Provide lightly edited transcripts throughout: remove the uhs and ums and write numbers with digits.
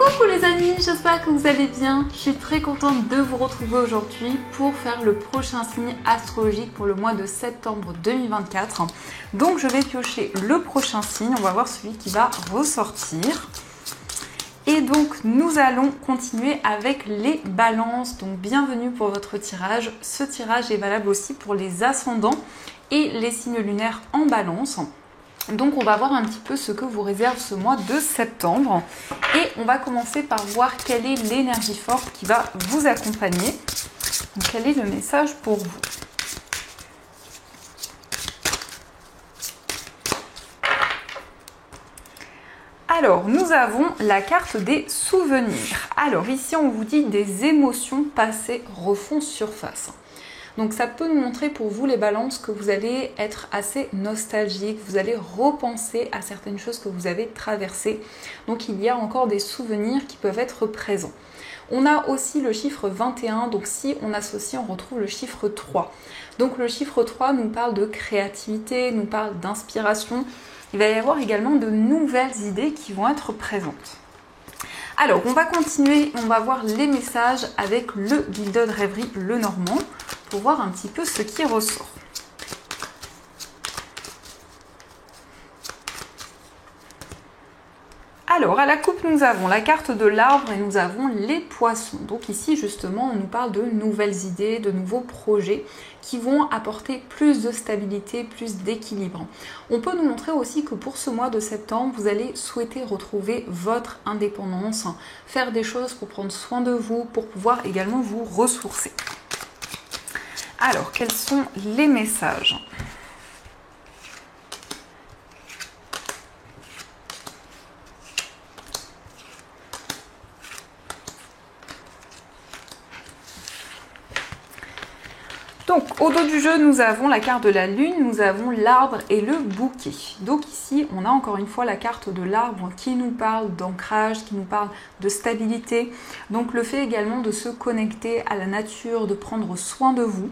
Coucou les amis, j'espère que vous allez bien. Je suis très contente de vous retrouver aujourd'hui pour faire le prochain signe astrologique pour le mois de septembre 2024. Donc je vais piocher le prochain signe, on va voir celui qui va ressortir. Et donc nous allons continuer avec les balances. Donc bienvenue pour votre tirage. Ce tirage est valable aussi pour les ascendants et les signes lunaires en balance. Donc on va voir un petit peu ce que vous réserve ce mois de septembre. Et on va commencer par voir quelle est l'énergie forte qui va vous accompagner. Donc, quel est le message pour vous ? Alors, nous avons la carte des souvenirs. Alors ici, on vous dit des émotions passées refont surface. Donc ça peut nous montrer pour vous les balances que vous allez être assez nostalgique, vous allez repenser à certaines choses que vous avez traversées. Donc il y a encore des souvenirs qui peuvent être présents. On a aussi le chiffre 21, donc si on associe, on retrouve le chiffre 3. Donc le chiffre 3 nous parle de créativité, nous parle d'inspiration. Il va y avoir également de nouvelles idées qui vont être présentes. Alors, on va continuer, on va voir les messages avec le guide de rêverie Lenormand pour voir un petit peu ce qui ressort. Alors, à la coupe, nous avons la carte de l'arbre et nous avons les poissons. Donc ici, justement, on nous parle de nouvelles idées, de nouveaux projets qui vont apporter plus de stabilité, plus d'équilibre. On peut nous montrer aussi que pour ce mois de septembre, vous allez souhaiter retrouver votre indépendance, faire des choses pour prendre soin de vous, pour pouvoir également vous ressourcer. Alors, quels sont les messages ? Donc, au dos du jeu, nous avons la carte de la lune, nous avons l'arbre et le bouquet. Donc ici, on a encore une fois la carte de l'arbre qui nous parle d'ancrage, qui nous parle de stabilité. Donc le fait également de se connecter à la nature, de prendre soin de vous.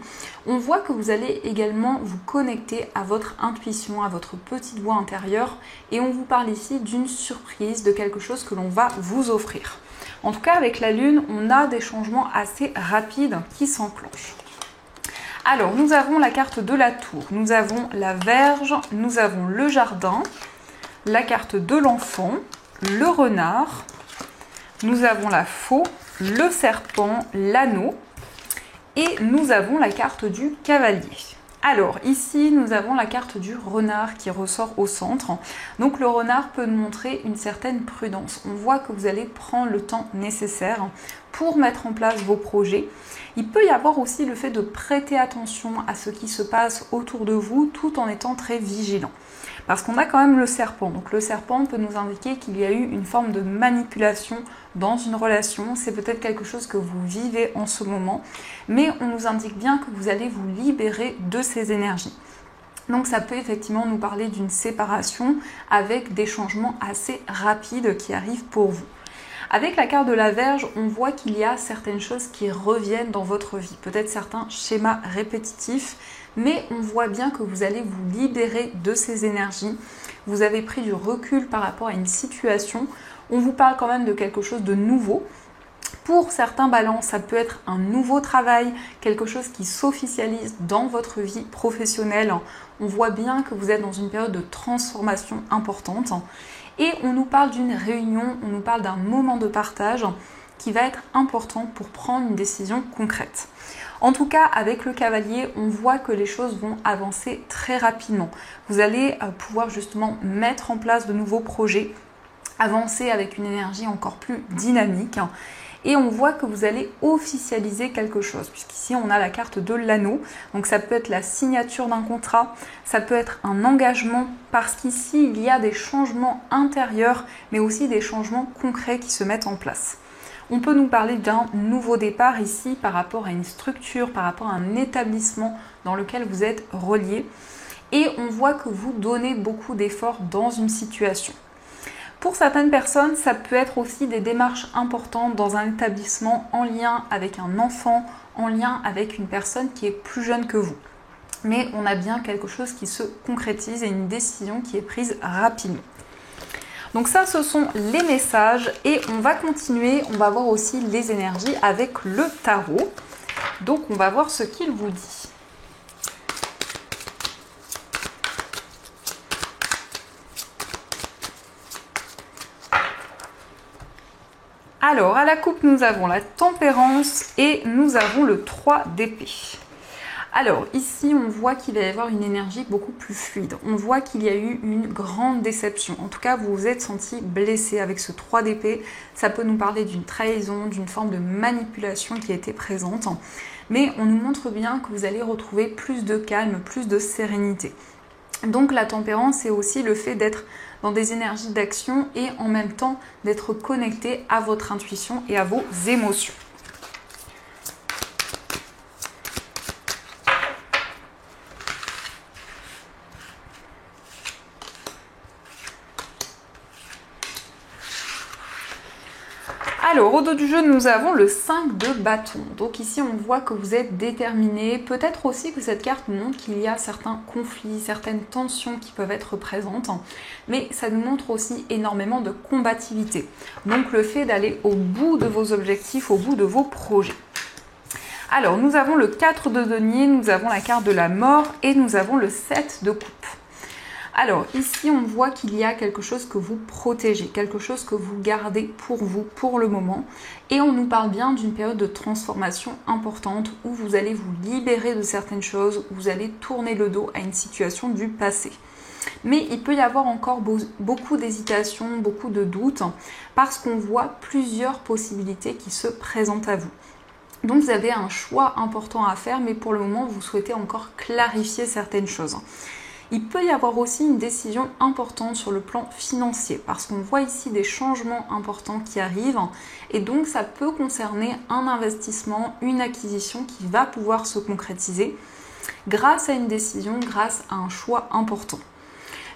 On voit que vous allez également vous connecter à votre intuition, à votre petite voix intérieure. Et on vous parle ici d'une surprise, de quelque chose que l'on va vous offrir. En tout cas, avec la lune, on a des changements assez rapides qui s'enclenchent. Alors, nous avons la carte de la tour, nous avons la Vierge, nous avons le jardin, la carte de l'enfant, le renard, nous avons la faux, le serpent, l'anneau et nous avons la carte du cavalier. Alors, ici, nous avons la carte du renard qui ressort au centre. Donc, le renard peut nous montrer une certaine prudence. On voit que vous allez prendre le temps nécessaire pour mettre en place vos projets. Il peut y avoir aussi le fait de prêter attention à ce qui se passe autour de vous tout en étant très vigilant. Parce qu'on a quand même le serpent. Donc le serpent peut nous indiquer qu'il y a eu une forme de manipulation dans une relation. C'est peut-être quelque chose que vous vivez en ce moment. Mais on nous indique bien que vous allez vous libérer de ces énergies. Donc ça peut effectivement nous parler d'une séparation avec des changements assez rapides qui arrivent pour vous. Avec la carte de la Vierge, on voit qu'il y a certaines choses qui reviennent dans votre vie, peut-être certains schémas répétitifs, mais on voit bien que vous allez vous libérer de ces énergies. Vous avez pris du recul par rapport à une situation. On vous parle quand même de quelque chose de nouveau. Pour certains balances, ça peut être un nouveau travail, quelque chose qui s'officialise dans votre vie professionnelle. On voit bien que vous êtes dans une période de transformation importante. Et on nous parle d'une réunion, on nous parle d'un moment de partage qui va être important pour prendre une décision concrète. En tout cas, avec le cavalier, on voit que les choses vont avancer très rapidement. Vous allez pouvoir justement mettre en place de nouveaux projets, avancer avec une énergie encore plus dynamique. Et on voit que vous allez officialiser quelque chose, puisqu'ici on a la carte de l'anneau. Donc ça peut être la signature d'un contrat, ça peut être un engagement, parce qu'ici il y a des changements intérieurs, mais aussi des changements concrets qui se mettent en place. On peut nous parler d'un nouveau départ ici par rapport à une structure, par rapport à un établissement dans lequel vous êtes relié. Et on voit que vous donnez beaucoup d'efforts dans une situation. Pour certaines personnes, ça peut être aussi des démarches importantes dans un établissement en lien avec un enfant, en lien avec une personne qui est plus jeune que vous. Mais on a bien quelque chose qui se concrétise et une décision qui est prise rapidement. Donc ça, ce sont les messages et on va continuer, on va voir aussi les énergies avec le tarot. Donc on va voir ce qu'il vous dit. Alors, à la coupe, nous avons la tempérance et nous avons le 3 d'épée. Alors, ici, on voit qu'il va y avoir une énergie beaucoup plus fluide. On voit qu'il y a eu une grande déception. En tout cas, vous vous êtes senti blessé avec ce 3 d'épée. Ça peut nous parler d'une trahison, d'une forme de manipulation qui a été présente. Mais on nous montre bien que vous allez retrouver plus de calme, plus de sérénité. Donc la tempérance, c'est aussi le fait d'être dans des énergies d'action et en même temps d'être connecté à votre intuition et à vos émotions. Alors, au dos du jeu, nous avons le 5 de bâton. Donc ici, on voit que vous êtes déterminé. Peut-être aussi que cette carte nous montre qu'il y a certains conflits, certaines tensions qui peuvent être présentes. Mais ça nous montre aussi énormément de combativité. Donc le fait d'aller au bout de vos objectifs, au bout de vos projets. Alors, nous avons le 4 de denier, nous avons la carte de la mort et nous avons le 7 de coupe. Alors ici on voit qu'il y a quelque chose que vous protégez, quelque chose que vous gardez pour vous, pour le moment. Et on nous parle bien d'une période de transformation importante où vous allez vous libérer de certaines choses, où vous allez tourner le dos à une situation du passé. Mais il peut y avoir encore beaucoup d'hésitation, beaucoup de doutes, parce qu'on voit plusieurs possibilités qui se présentent à vous. Donc vous avez un choix important à faire, mais pour le moment vous souhaitez encore clarifier certaines choses. Il peut y avoir aussi une décision importante sur le plan financier parce qu'on voit ici des changements importants qui arrivent et donc ça peut concerner un investissement, une acquisition qui va pouvoir se concrétiser grâce à une décision, grâce à un choix important.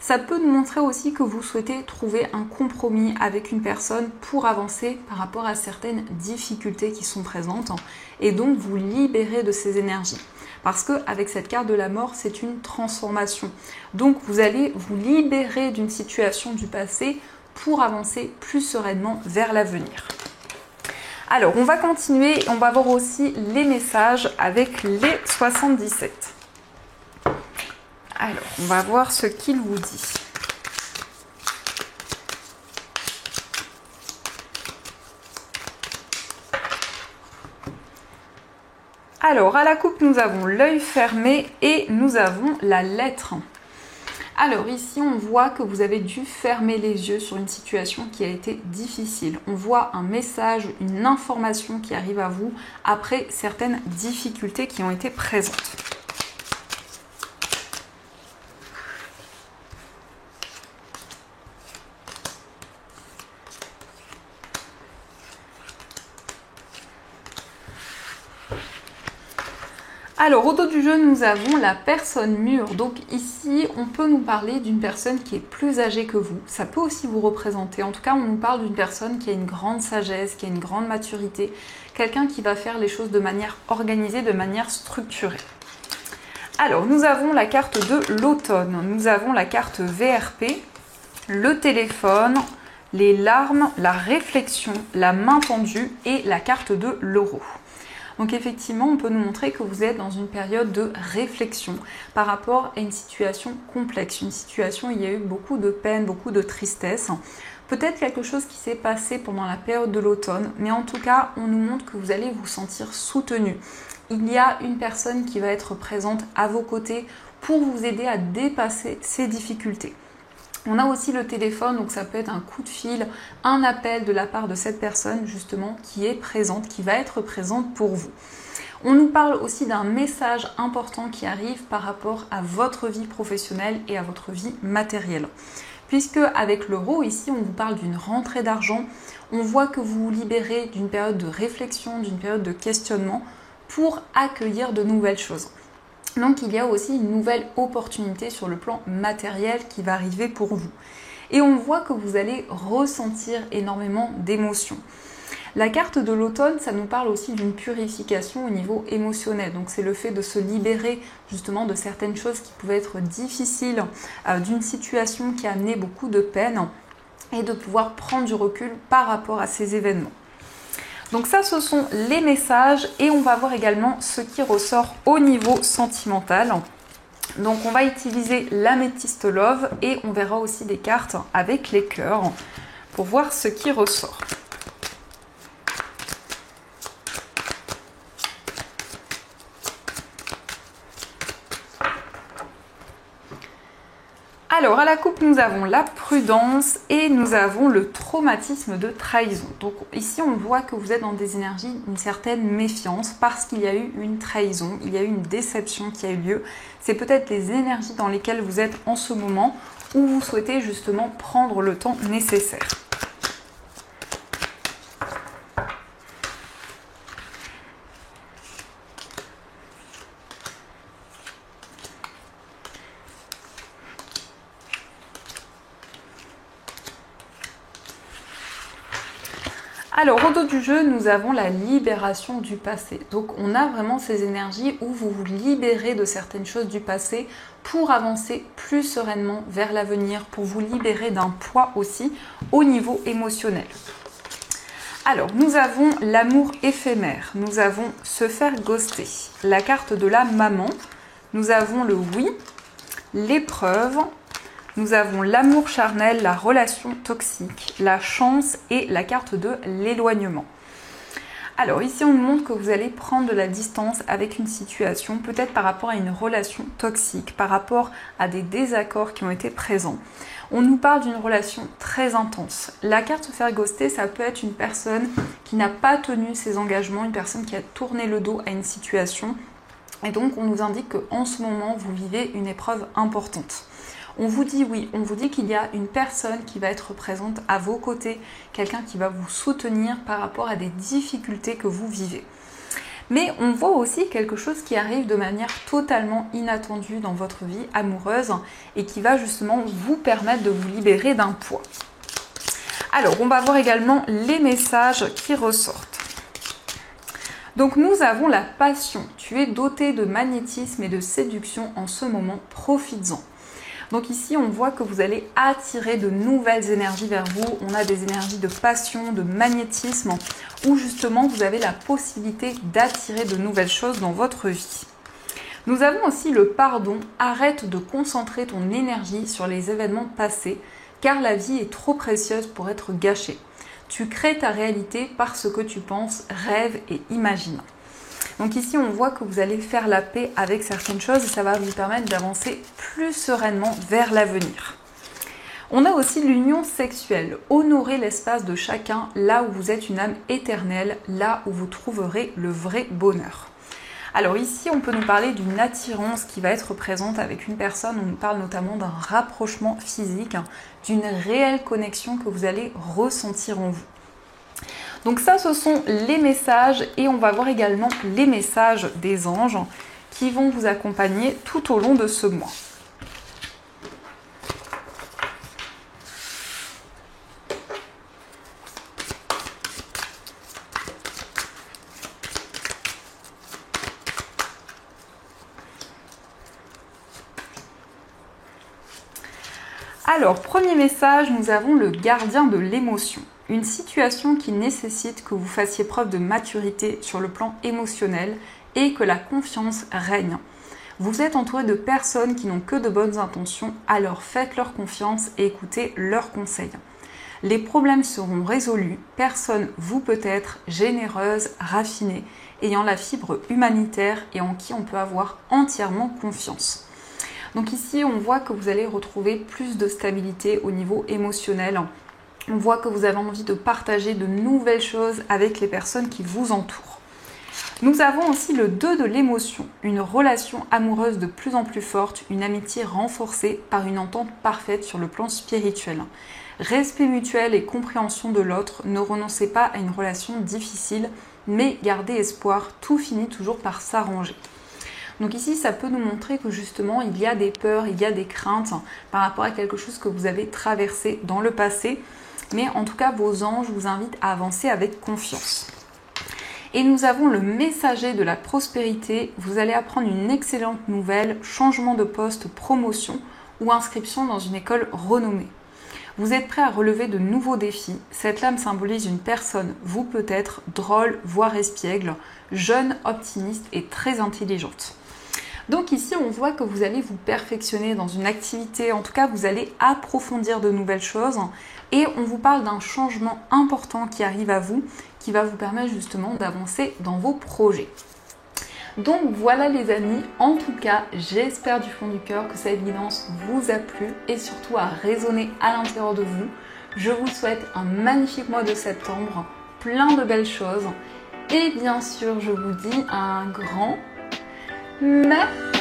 Ça peut nous montrer aussi que vous souhaitez trouver un compromis avec une personne pour avancer par rapport à certaines difficultés qui sont présentes et donc vous libérer de ces énergies. Parce qu'avec cette carte de la mort, c'est une transformation. Donc vous allez vous libérer d'une situation du passé pour avancer plus sereinement vers l'avenir. Alors on va continuer, on va voir aussi les messages avec les 77. Alors on va voir ce qu'il vous dit. Alors, à la coupe, nous avons l'œil fermé et nous avons la lettre. Alors ici, on voit que vous avez dû fermer les yeux sur une situation qui a été difficile. On voit un message, une information qui arrive à vous après certaines difficultés qui ont été présentes. Alors, au dos du jeu, nous avons la personne mûre. Donc ici, on peut nous parler d'une personne qui est plus âgée que vous. Ça peut aussi vous représenter. En tout cas, on nous parle d'une personne qui a une grande sagesse, qui a une grande maturité. Quelqu'un qui va faire les choses de manière organisée, de manière structurée. Alors, nous avons la carte de l'automne. Nous avons la carte VRP, le téléphone, les larmes, la réflexion, la main tendue et la carte de l'euro. Donc effectivement, on peut nous montrer que vous êtes dans une période de réflexion par rapport à une situation complexe, une situation où il y a eu beaucoup de peine, beaucoup de tristesse. Peut-être quelque chose qui s'est passé pendant la période de l'automne, mais en tout cas, on nous montre que vous allez vous sentir soutenu. Il y a une personne qui va être présente à vos côtés pour vous aider à dépasser ces difficultés. On a aussi le téléphone, donc ça peut être un coup de fil, un appel de la part de cette personne justement qui est présente, qui va être présente pour vous. On nous parle aussi d'un message important qui arrive par rapport à votre vie professionnelle et à votre vie matérielle. Puisque avec l'euro, ici, on vous parle d'une rentrée d'argent, on voit que vous vous libérez d'une période de réflexion, d'une période de questionnement pour accueillir de nouvelles choses. Donc il y a aussi une nouvelle opportunité sur le plan matériel qui va arriver pour vous. Et on voit que vous allez ressentir énormément d'émotions. La carte de l'automne, ça nous parle aussi d'une purification au niveau émotionnel. Donc c'est le fait de se libérer justement de certaines choses qui pouvaient être difficiles, d'une situation qui a amené beaucoup de peine. et de pouvoir prendre du recul par rapport à ces événements. Donc ça, ce sont les messages et on va voir également ce qui ressort au niveau sentimental. Donc on va utiliser l'améthyste love et on verra aussi des cartes avec les cœurs pour voir ce qui ressort. Alors, à la coupe, nous avons la prudence et nous avons le traumatisme de trahison. Donc ici, on voit que vous êtes dans des énergies d'une certaine méfiance parce qu'il y a eu une trahison, il y a eu une déception qui a eu lieu. C'est peut-être les énergies dans lesquelles vous êtes en ce moment où vous souhaitez justement prendre le temps nécessaire. Alors, au dos du jeu, nous avons la libération du passé. Donc, on a vraiment ces énergies où vous vous libérez de certaines choses du passé pour avancer plus sereinement vers l'avenir, pour vous libérer d'un poids aussi au niveau émotionnel. Alors, nous avons l'amour éphémère, nous avons se faire ghoster, la carte de la maman, nous avons le oui, l'épreuve, nous avons l'amour charnel, la relation toxique, la chance et la carte de l'éloignement. Alors ici, on nous montre que vous allez prendre de la distance avec une situation, peut-être par rapport à une relation toxique, par rapport à des désaccords qui ont été présents. On nous parle d'une relation très intense. La carte se faire ghoster, ça peut être une personne qui n'a pas tenu ses engagements, une personne qui a tourné le dos à une situation. Et donc, on nous indique qu'en ce moment, vous vivez une épreuve importante. On vous dit oui, on vous dit qu'il y a une personne qui va être présente à vos côtés, quelqu'un qui va vous soutenir par rapport à des difficultés que vous vivez. Mais on voit aussi quelque chose qui arrive de manière totalement inattendue dans votre vie amoureuse et qui va justement vous permettre de vous libérer d'un poids. Alors, on va voir également les messages qui ressortent. Donc, nous avons la passion. Tu es doté de magnétisme et de séduction en ce moment, profites-en. Donc ici, on voit que vous allez attirer de nouvelles énergies vers vous. On a des énergies de passion, de magnétisme, où justement vous avez la possibilité d'attirer de nouvelles choses dans votre vie. Nous avons aussi le pardon. Arrête de concentrer ton énergie sur les événements passés, car la vie est trop précieuse pour être gâchée. Tu crées ta réalité par ce que tu penses, rêves et imagines. Donc ici, on voit que vous allez faire la paix avec certaines choses et ça va vous permettre d'avancer plus sereinement vers l'avenir. On a aussi l'union sexuelle. Honorez l'espace de chacun là où vous êtes une âme éternelle, là où vous trouverez le vrai bonheur. Alors ici, on peut nous parler d'une attirance qui va être présente avec une personne. On nous parle notamment d'un rapprochement physique, d'une réelle connexion que vous allez ressentir en vous. Donc ça, ce sont les messages et on va voir également les messages des anges qui vont vous accompagner tout au long de ce mois. Alors, premier message, nous avons le gardien de l'émotion. Une situation qui nécessite que vous fassiez preuve de maturité sur le plan émotionnel et que la confiance règne. Vous êtes entouré de personnes qui n'ont que de bonnes intentions, alors faites-leur confiance et écoutez leurs conseils. Les problèmes seront résolus, personne vous peut être généreuse, raffinée, ayant la fibre humanitaire et en qui on peut avoir entièrement confiance. Donc ici, on voit que vous allez retrouver plus de stabilité au niveau émotionnel. On voit que vous avez envie de partager de nouvelles choses avec les personnes qui vous entourent. Nous avons aussi le 2 de l'émotion, une relation amoureuse de plus en plus forte, une amitié renforcée par une entente parfaite sur le plan spirituel. Respect mutuel et compréhension de l'autre, ne renoncez pas à une relation difficile, mais gardez espoir, tout finit toujours par s'arranger. Donc ici, ça peut nous montrer que justement, il y a des peurs, il y a des craintes par rapport à quelque chose que vous avez traversé dans le passé. Mais en tout cas, vos anges vous invitent à avancer avec confiance. Et nous avons le messager de la prospérité. Vous allez apprendre une excellente nouvelle, changement de poste, promotion ou inscription dans une école renommée. Vous êtes prêt à relever de nouveaux défis. Cette lame symbolise une personne, vous peut-être, drôle, voire espiègle, jeune, optimiste et très intelligente. Donc ici, on voit que vous allez vous perfectionner dans une activité, en tout cas, vous allez approfondir de nouvelles choses et on vous parle d'un changement important qui arrive à vous, qui va vous permettre justement d'avancer dans vos projets. Donc voilà les amis, en tout cas, j'espère du fond du cœur que cette guidance vous a plu et surtout a résonné à l'intérieur de vous. Je vous souhaite un magnifique mois de septembre, plein de belles choses et bien sûr, je vous dis un grand merci.